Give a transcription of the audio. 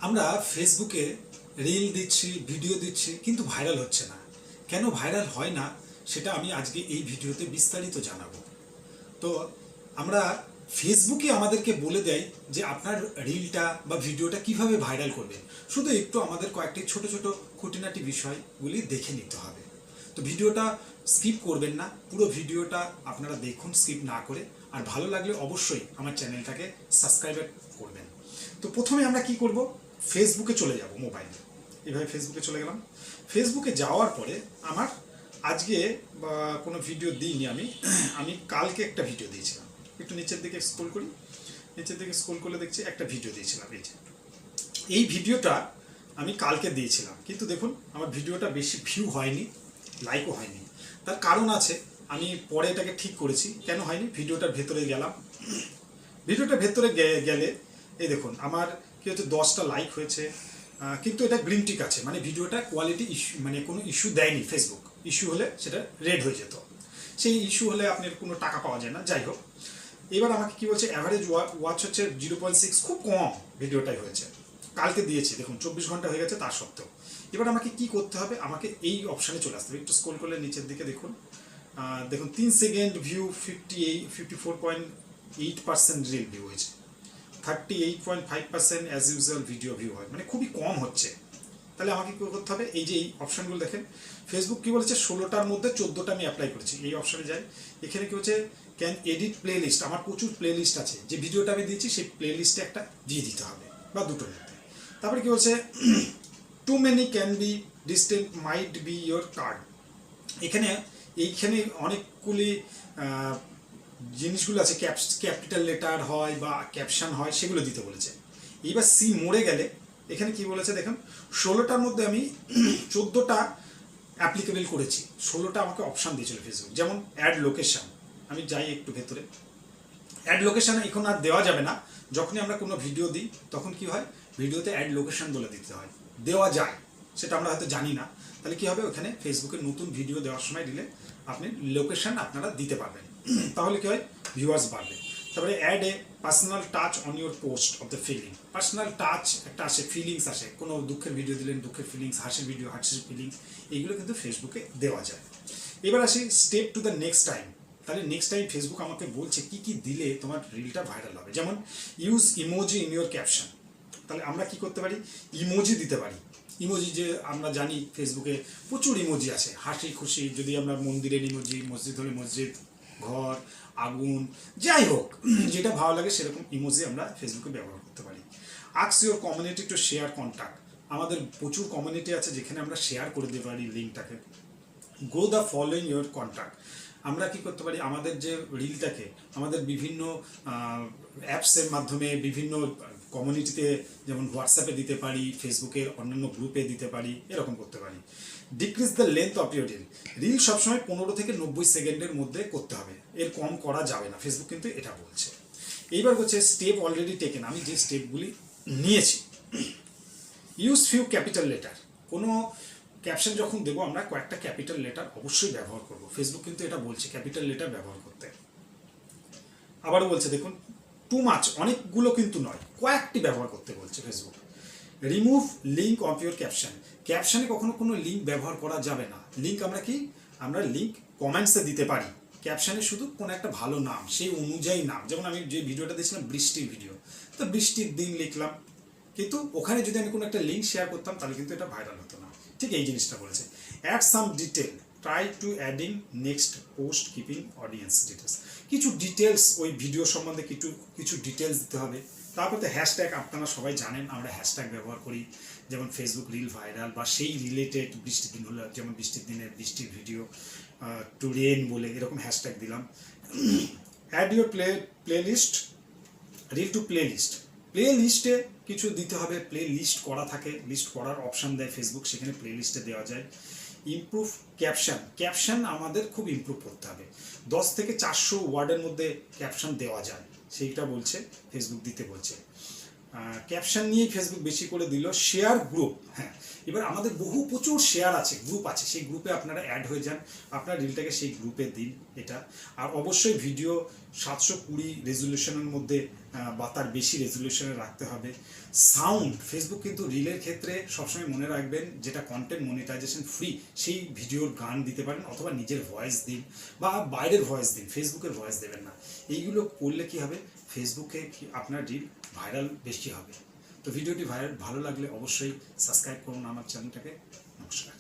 আমরা ফেসবুকে রিল দিচ্ছি, ভিডিও দিচ্ছি, কিন্তু ভাইরাল হচ্ছে না। কেন ভাইরাল হয় না সেটা আমি আজকে এই ভিডিওতে বিস্তারিত জানাবো। তো আমরা ফেসবুকে আমাদেরকে বলে দেয় যে আপনার রিলটা বা ভিডিওটা কিভাবে ভাইরাল করবেন। শুধু একটু আমাদের কয়েকটি ছোট ছোট খুঁটিনাটি বিষয়গুলি দেখে নিতে হবে। তো ভিডিওটা স্কিপ করবেন না, পুরো ভিডিওটা আপনারা দেখুন স্কিপ না করে। আর ভালো লাগলে অবশ্যই আমার চ্যানেলটাকে সাবস্ক্রাইব করবেন। তো প্রথমে আমরা কি করব, ফেসবুকে চলে যাব মোবাইলে। এভাবে ফেসবুকে চলে গেলাম। ফেসবুকে যাওয়ার পরে আমার আজকে বা কোনো ভিডিও দিইনি, আমি কালকে একটা ভিডিও দিয়েছিলাম। একটু নিচের দিকে স্ক্রল করি, নিচের দিকে স্ক্রল করলে দেখছি একটা ভিডিও দিয়েছিলাম। এই ভিডিওটা আমি কালকে দিয়েছিলাম, কিন্তু দেখুন আমার ভিডিওটা বেশি ভিউ হয়নি, লাইকও হয়নি। তার কারণ আছে, আমি পরে এটাকে ঠিক করেছি কেন হয়নি। ভিডিওটার ভেতরে গেলাম, ভিডিওটার ভেতরে গেলে এই দেখুন আমার কি হচ্ছে, 10টা লাইক হয়েছে, কিন্তু এটা গ্রিন টিক আছে, মানে ভিডিওটা কোয়ালিটি ইস্যু, মানে কোনো ইস্যু দেয়নি। ফেসবুক ইস্যু হলে সেটা রেড হয়ে যেত, সেই ইস্যু হলে আপনার কোনো টাকা পাওয়া যায় না। যাই হোক, এবার আমাকে কি বলছে, অ্যাভারেজ ওয়াচ হচ্ছে 0.6, খুব কম ভিডিওটাই হয়েছে। কালকে দিয়েছি, দেখুন 24 ঘন্টা হয়ে গেছে তার সত্ত্বেও। এবার আমাকে কি করতে হবে, আমাকে এই অপশানে চলে আসতে হবে। একটু স্ক্রল করলে নিচের দিকে দেখুন, দেখুন 3 সেকেন্ড ভিউ 54.8% রিল ভিউ হয়েছে, 38.5% অ্যাজ ইউজুয়াল ভিডিও ভিউ হয়, মানে খুবই কম হচ্ছে। তাহলে আমাকে কী করতে হবে, এই যে এই অপশানগুলো দেখেন, ফেসবুক কী বলেছে 16টার মধ্যে 14টা আমি অ্যাপ্লাই করেছি। এই অপশানে যাই, এখানে কী হচ্ছে, ক্যান এডিট প্লে লিস্ট। আমার প্রচুর প্লে লিস্ট আছে, যে ভিডিওটা আমি দিয়েছি সেই প্লে লিস্টে একটা দিয়ে দিতে হবে, বা দুটোর মধ্যে। তারপরে কী বলছে, too many can be distant might be your card. এইখানে অনেকগুলি জিনিসগুলো আছে, ক্যাপিটাল লেটার হয় বা ক্যাপশন হয়, সেগুলো দিতে বলেছে। এইবার সি মোড়ে গেলে এখানে কি বলেছে দেখুন, 16টার মধ্যে আমি 14টা অ্যাপ্লিকেবল করেছি, 16টা আমাকে অপশান দিয়েছিল ফেসবুক। যেমন অ্যাড লোকেশান, আমি যাই একটু ভেতরে, অ্যাড লোকেশান এখন আর দেওয়া যাবে না। যখনই আমরা কোনো ভিডিও দিই তখন কি হয়, ভিডিওতে অ্যাড লোকেশান বলে দিতে হয়, দেওয়া যায়, সেটা আমরা হয়তো জানি না। তাহলে কি হবে, ওখানে ফেসবুকের নতুন ভিডিও দেওয়ার সময় দিলে আপনি লোকেশান আপনারা দিতে পারবেন, তাহলে কি হয়, ভিউয়ার্স বাড়বে। তারপরে add a personal touch on your post of the feeling. Personal touch একটা আসে, ফিলিংস আসে, কোনো দুঃখের ভিডিও দিলেন দুঃখের ফিলিংস, হাসির ভিডিও হাসির ফিলিংস, এইগুলো কিন্তু ফেসবুকে দেওয়া যায়। এবার আসি step to the next time. তাহলে নেক্সট টাইম ফেসবুক আমাকে বলছে কি কি দিলে তোমার রিলটা ভাইরাল হবে। যেমন use emoji in your caption. তাহলে আমরা কি করতে পারি, ইমোজি দিতে পারি। ইমোজি যে আমরা জানি ফেসবুকে প্রচুর ইমোজি আছে, হাসি খুশি, যদি আমরা মন্দিরের ইমোজি, মসজিদ হলে মসজিদ, ঘর, আগুন, যাই হোক যেটা ভালো লাগে সেরকম ইমোজি আমরা ফেসবুকে ব্যবহার করতে পারি। Ask your community to share contact. আমাদের প্রচুর কমিউনিটি আছে যেখানে আমরা শেয়ার করে দিতে পারি লিঙ্কটাকে। Go the following your contact. আমরা কি করতে পারি, আমাদের যে রিলটাকে আমাদের বিভিন্ন অ্যাপসের মাধ্যমে বিভিন্ন কমিউনিটিতে, যেমন হোয়াটসঅ্যাপে দিতে পারি, ফেসবুকের অন্যান্য গ্রুপে দিতে পারি, এরকম করতে পারি। Decrease the length of your reel. Reel সবসময় 15 থেকে 90 সেকেন্ডের মধ্যে করতে হবে, এর কম করা যাবে না, ফেসবুক কিন্তু এটা বলছে। এইবার হচ্ছে স্টেপ অলরেডি টেকেন, আমি যে স্টেপগুলি নিয়েছি। Use few capital letter. কোনো ক্যাপশন যখন দেবো আমরা কয়েকটা ক্যাপিটাল লেটার অবশ্যই ব্যবহার করব, ফেসবুক কিন্তু এটা বলছে ক্যাপিটাল লেটার ব্যবহার করতে। আবারও বলছে দেখুন, টু মাচ, অনেকগুলো কিন্তু নয়, কয়েকটি ব্যবহার করতে বলছে Facebook. Remove link of your caption. ক্যাপশনে কখনো কোনো লিঙ্ক ব্যবহার করা যাবে না। লিঙ্ক আমরা লিঙ্ক কমেন্টসে দিতে পারি, ক্যাপশনে শুধু কোনো একটা ভালো নাম, সেই অনুযায়ী নাম। যেমন আমি যে ভিডিওটা দিয়েছিলাম বৃষ্টির ভিডিও, তো বৃষ্টির দিন লিখলাম, কিন্তু ওখানে যদি আমি কোনো একটা লিঙ্ক শেয়ার করতাম তাহলে কিন্তু এটা ভাইরাল হতো না। ঠিক এই জিনিসটা বলেছে। Add some detail, try to adding next post keeping audience details. কিছু ডিটেলস ওই ভিডিও সম্বন্ধে কিছু ডিটেলস দিতে হবে। তারপর তো হ্যাশট্যাগ, আপনারা সবাই জানেন আমরা হ্যাশট্যাগ ব্যবহার করি, যেমন ফেসবুক রিল ভাইরাল বা সেই রিলেটেড, বৃষ্টির দিন হলো যেমন বৃষ্টির দিনের বৃষ্টির ভিডিও, টু রেন বলে এরকম হ্যাশট্যাগ দিলাম। Add your playlist, reel to playlist. প্লে লিস্টে কিছু দিতে হবে, প্লে লিস্ট করা থাকে, লিস্ট করার অপশান দেয় ফেসবুক, সেখানে প্লে লিস্টে দেওয়া যায়। Improve caption. ক্যাপশন আমাদের খুব ইমপ্রুভ করতে হবে, 10 থেকে 400 ওয়ার্ডের মধ্যে ক্যাপশন দেওয়া যায়, সেইটা বলছে ফেসবুক দিতে বলছে। ক্যাপশন নিয়েই ফেসবুক বেশি করে দিল। শেয়ার গ্রুপ, হ্যাঁ, এবার আমাদের প্রচুর শেয়ার আছে, গ্রুপ আছে, সেই গ্রুপে আপনারা অ্যাড হয়ে যান, আপনার রিলটাকে সেই গ্রুপে দিন, এটা। আর অবশ্যই ভিডিও 720 রেজুলেশনের মধ্যে বা তার বেশি রেজুলেশনে রাখতে হবে। সাউন্ড, ফেসবুক কিন্তু রিলের ক্ষেত্রে সবসময় মনে রাখবেন, যেটা কন্টেন্ট মনিটাইজেশন ফ্রি সেই ভিডিওর গান দিতে পারেন, অথবা নিজের ভয়েস দিন বা বাইরের ভয়েস দিন, ফেসবুকের ভয়েস দেবেন না। এইগুলো করলে কি হবে, ফেসবুকে আপনার রিল ভাইরাল বেশি হবে। তো ভিডিওটি ভালো লাগলে অবশ্যই সাবস্ক্রাইব করুন আমার চ্যানেলটাকে। নমস্কার।